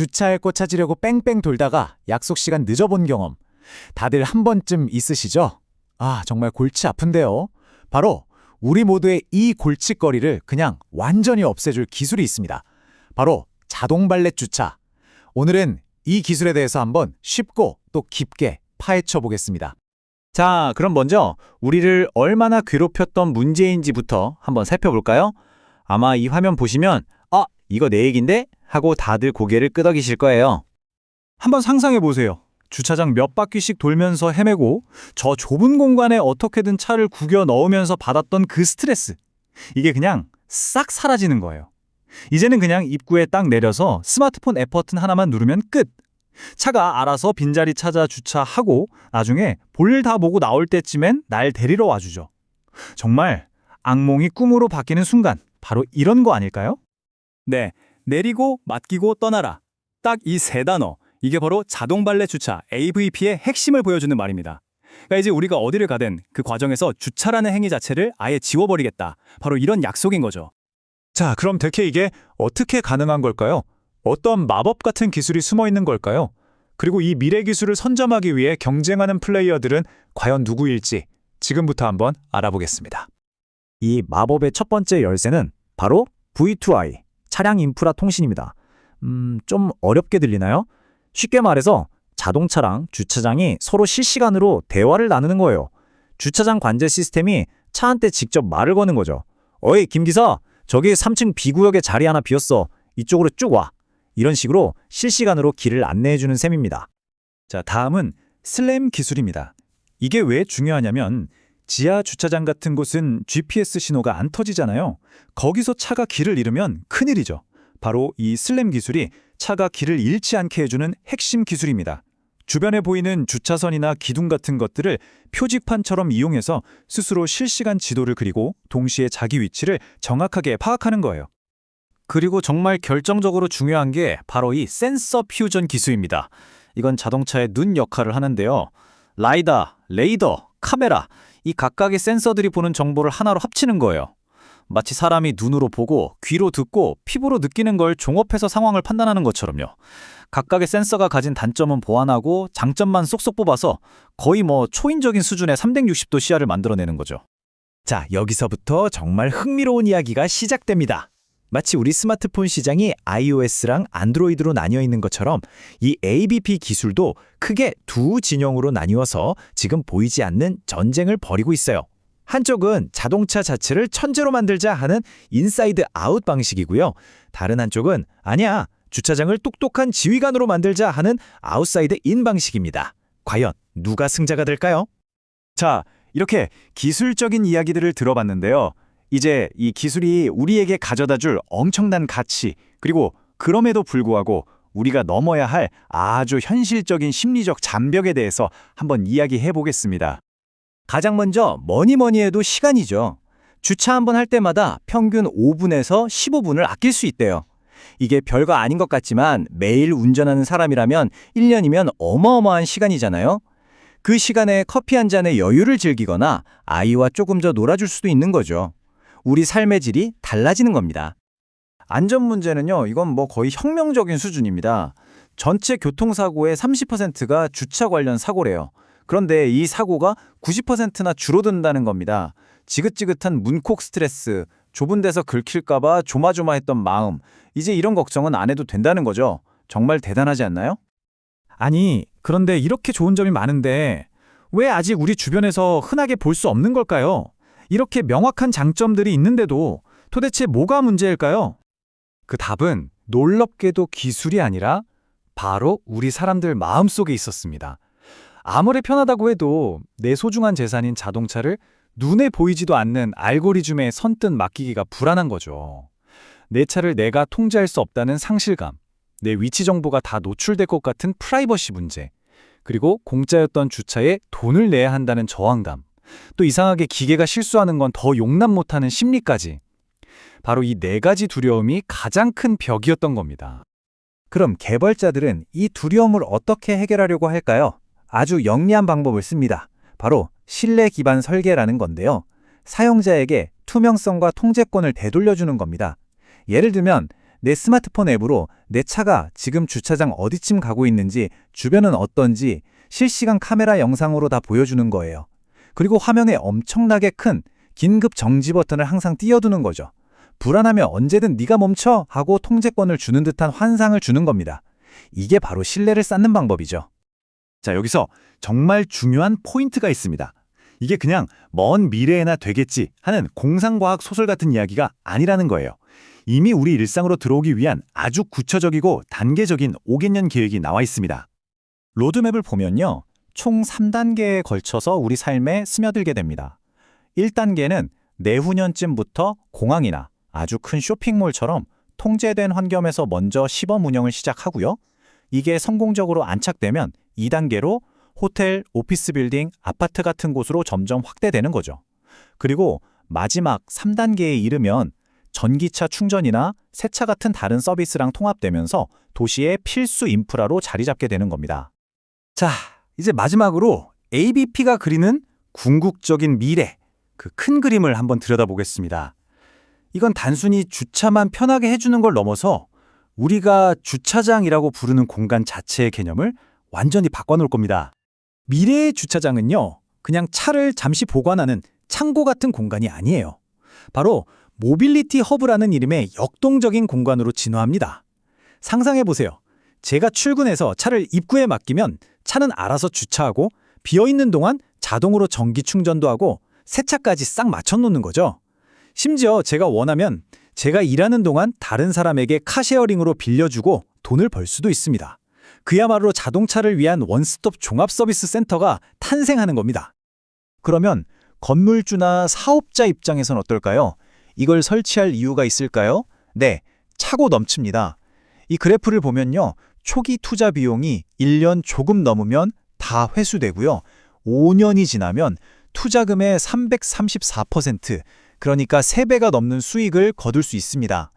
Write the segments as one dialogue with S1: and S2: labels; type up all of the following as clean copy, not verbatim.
S1: 주차할 곳 찾으려고 뺑뺑 돌다가 약속 시간 늦어본 경험. 다들 한 번쯤 있으시죠? 정말 골치 아픈데요. 바로 우리 모두의 이 골칫거리를 그냥 완전히 없애줄 기술이 있습니다. 바로 자동 발렛 주차. 오늘은 이 기술에 대해서 한번 쉽고 또 깊게 파헤쳐 보겠습니다.
S2: 자, 그럼 먼저 우리를 얼마나 괴롭혔던 문제인지부터 한번 살펴볼까요? 아마 이 화면 보시면 이거 내 얘긴데? 하고 다들 고개를 끄덕이실 거예요.
S3: 한번 상상해 보세요. 주차장 몇 바퀴씩 돌면서 헤매고 저 좁은 공간에 어떻게든 차를 구겨 넣으면서 받았던 그 스트레스. 이게 그냥 싹 사라지는 거예요. 이제는 그냥 입구에 딱 내려서 스마트폰 앱 버튼 하나만 누르면 끝. 차가 알아서 빈자리 찾아 주차하고 나중에 볼일 다 보고 나올 때쯤엔 날 데리러 와주죠. 정말 악몽이 꿈으로 바뀌는 순간, 바로 이런 거 아닐까요? 네, 내리고 맡기고 떠나라. 딱 이 세 단어. 이게 바로 자동 발렛 주차 AVP의 핵심을 보여주는 말입니다. 그러니까 이제 우리가 어디를 가든 그 과정에서 주차라는 행위 자체를 아예 지워버리겠다. 바로 이런 약속인 거죠.
S4: 자, 그럼 대체 이게 어떻게 가능한 걸까요? 어떤 마법 같은 기술이 숨어 있는 걸까요? 그리고 이 미래 기술을 선점하기 위해 경쟁하는 플레이어들은 과연 누구일지 지금부터 한번 알아보겠습니다.
S2: 이 마법의 첫 번째 열쇠는 바로 V2I, 차량 인프라 통신입니다. 좀 어렵게 들리나요? 쉽게 말해서 자동차랑 주차장이 서로 실시간으로 대화를 나누는 거예요. 주차장 관제 시스템이 차한테 직접 말을 거는 거죠. 어이, 김기사, 저기 3층 B구역에 자리 하나 비었어. 이쪽으로 쭉 와. 이런 식으로 실시간으로 길을 안내해주는 셈입니다.
S3: 자, 다음은 슬램 기술입니다. 이게 왜 중요하냐면 지하 주차장 같은 곳은 GPS 신호가 안 터지잖아요. 거기서 차가 길을 잃으면 큰일이죠. 바로 이 슬램 기술이 차가 길을 잃지 않게 해주는 핵심 기술입니다. 주변에 보이는 주차선이나 기둥 같은 것들을 표지판처럼 이용해서 스스로 실시간 지도를 그리고 동시에 자기 위치를 정확하게 파악하는 거예요.
S2: 그리고 정말 결정적으로 중요한 게 바로 이 센서 퓨전 기술입니다. 이건 자동차의 눈 역할을 하는데요. 라이다, 레이더, 카메라, 이 각각의 센서들이 보는 정보를 하나로 합치는 거예요. 마치 사람이 눈으로 보고 귀로 듣고 피부로 느끼는 걸 종합해서 상황을 판단하는 것처럼요. 각각의 센서가 가진 단점은 보완하고 장점만 쏙쏙 뽑아서 거의 초인적인 수준의 360도 시야를 만들어내는 거죠.
S1: 자, 여기서부터 정말 흥미로운 이야기가 시작됩니다. 마치 우리 스마트폰 시장이 iOS랑 안드로이드로 나뉘어 있는 것처럼 이 ABP 기술도 크게 두 진영으로 나뉘어서 지금 보이지 않는 전쟁을 벌이고 있어요. 한쪽은 자동차 자체를 천재로 만들자 하는 인사이드 아웃 방식이고요. 다른 한쪽은 아니야, 주차장을 똑똑한 지휘관으로 만들자 하는 아웃사이드 인 방식입니다. 과연 누가 승자가 될까요?
S3: 자, 이렇게 기술적인 이야기들을 들어봤는데요. 이제 이 기술이 우리에게 가져다줄 엄청난 가치, 그리고 그럼에도 불구하고 우리가 넘어야 할 아주 현실적인 심리적 장벽에 대해서 한번 이야기해 보겠습니다.
S1: 가장 먼저 뭐니 해도 시간이죠. 주차 한번 할 때마다 평균 5분에서 15분을 아낄 수 있대요. 이게 별거 아닌 것 같지만 매일 운전하는 사람이라면 1년이면 어마어마한 시간이잖아요. 그 시간에 커피 한 잔의 여유를 즐기거나 아이와 조금 더 놀아줄 수도 있는 거죠. 우리 삶의 질이 달라지는 겁니다.
S3: 안전 문제는요, 이건 거의 혁명적인 수준입니다. 전체 교통사고의 30%가 주차 관련 사고래요. 그런데 이 사고가 90%나 줄어든다는 겁니다. 지긋지긋한 문콕 스트레스, 좁은 데서 긁힐까봐 조마조마했던 마음, 이제 이런 걱정은 안 해도 된다는 거죠. 정말 대단하지 않나요?
S4: 아니, 그런데 이렇게 좋은 점이 많은데 왜 아직 우리 주변에서 흔하게 볼 수 없는 걸까요? 이렇게 명확한 장점들이 있는데도 도대체 뭐가 문제일까요?
S3: 그 답은 놀랍게도 기술이 아니라 바로 우리 사람들 마음속에 있었습니다. 아무리 편하다고 해도 내 소중한 재산인 자동차를 눈에 보이지도 않는 알고리즘에 선뜻 맡기기가 불안한 거죠. 내 차를 내가 통제할 수 없다는 상실감, 내 위치 정보가 다 노출될 것 같은 프라이버시 문제, 그리고 공짜였던 주차에 돈을 내야 한다는 저항감, 또 이상하게 기계가 실수하는 건 더 용납 못하는 심리까지. 바로 이 네 가지 두려움이 가장 큰 벽이었던 겁니다.
S1: 그럼 개발자들은 이 두려움을 어떻게 해결하려고 할까요? 아주 영리한 방법을 씁니다. 바로 신뢰 기반 설계라는 건데요. 사용자에게 투명성과 통제권을 되돌려주는 겁니다. 예를 들면
S3: 내 스마트폰 앱으로 내 차가 지금 주차장 어디쯤 가고 있는지, 주변은 어떤지 실시간 카메라 영상으로 다 보여주는 거예요. 그리고 화면에 엄청나게 큰 긴급 정지 버튼을 항상 띄워두는 거죠. 불안하면 언제든 네가 멈춰 하고 통제권을 주는 듯한 환상을 주는 겁니다. 이게 바로 신뢰를 쌓는 방법이죠.
S1: 자, 여기서 정말 중요한 포인트가 있습니다. 이게 그냥 먼 미래에나 되겠지 하는 공상과학 소설 같은 이야기가 아니라는 거예요. 이미 우리 일상으로 들어오기 위한 아주 구체적이고 단계적인 5개년 계획이 나와 있습니다.
S3: 로드맵을 보면요, 총 3단계에 걸쳐서 우리 삶에 스며들게 됩니다. 1단계는 내후년쯤부터 공항이나 아주 큰 쇼핑몰처럼 통제된 환경에서 먼저 시범 운영을 시작하고요. 이게 성공적으로 안착되면 2단계로 호텔, 오피스 빌딩, 아파트 같은 곳으로 점점 확대되는 거죠. 그리고 마지막 3단계에 이르면 전기차 충전이나 세차 같은 다른 서비스랑 통합되면서 도시의 필수 인프라로 자리 잡게 되는 겁니다.
S2: 자, 이제 마지막으로 ABP가 그리는 궁극적인 미래, 그 큰 그림을 한번 들여다보겠습니다. 이건 단순히 주차만 편하게 해주는 걸 넘어서 우리가 주차장이라고 부르는 공간 자체의 개념을 완전히 바꿔놓을 겁니다.
S1: 미래의 주차장은요, 그냥 차를 잠시 보관하는 창고 같은 공간이 아니에요. 바로 모빌리티 허브라는 이름의 역동적인 공간으로 진화합니다. 상상해보세요. 제가 출근해서 차를 입구에 맡기면 차는 알아서 주차하고 비어있는 동안 자동으로 전기 충전도 하고 세차까지 싹 맞춰놓는 거죠. 심지어 제가 원하면 제가 일하는 동안 다른 사람에게 카쉐어링으로 빌려주고 돈을 벌 수도 있습니다. 그야말로 자동차를 위한 원스톱 종합 서비스 센터가 탄생하는 겁니다.
S3: 그러면 건물주나 사업자 입장에선 어떨까요? 이걸 설치할 이유가 있을까요? 네, 차고 넘칩니다. 이 그래프를 보면요, 초기 투자 비용이 1년 조금 넘으면 다 회수되고요. 5년이 지나면 투자금의 334%, 그러니까 3배가 넘는 수익을 거둘 수 있습니다.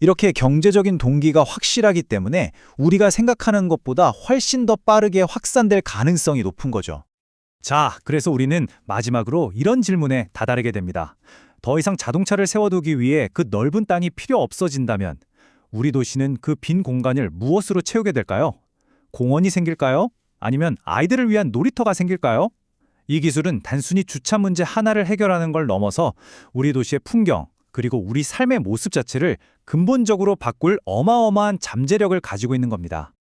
S3: 이렇게 경제적인 동기가 확실하기 때문에 우리가 생각하는 것보다 훨씬 더 빠르게 확산될 가능성이 높은 거죠.
S2: 자, 그래서 우리는 마지막으로 이런 질문에 다다르게 됩니다. 더 이상 자동차를 세워두기 위해 그 넓은 땅이 필요 없어진다면 우리 도시는 그 빈 공간을 무엇으로 채우게 될까요? 공원이 생길까요? 아니면 아이들을 위한 놀이터가 생길까요? 이 기술은 단순히 주차 문제 하나를 해결하는 걸 넘어서 우리 도시의 풍경, 그리고 우리 삶의 모습 자체를 근본적으로 바꿀 어마어마한 잠재력을 가지고 있는 겁니다.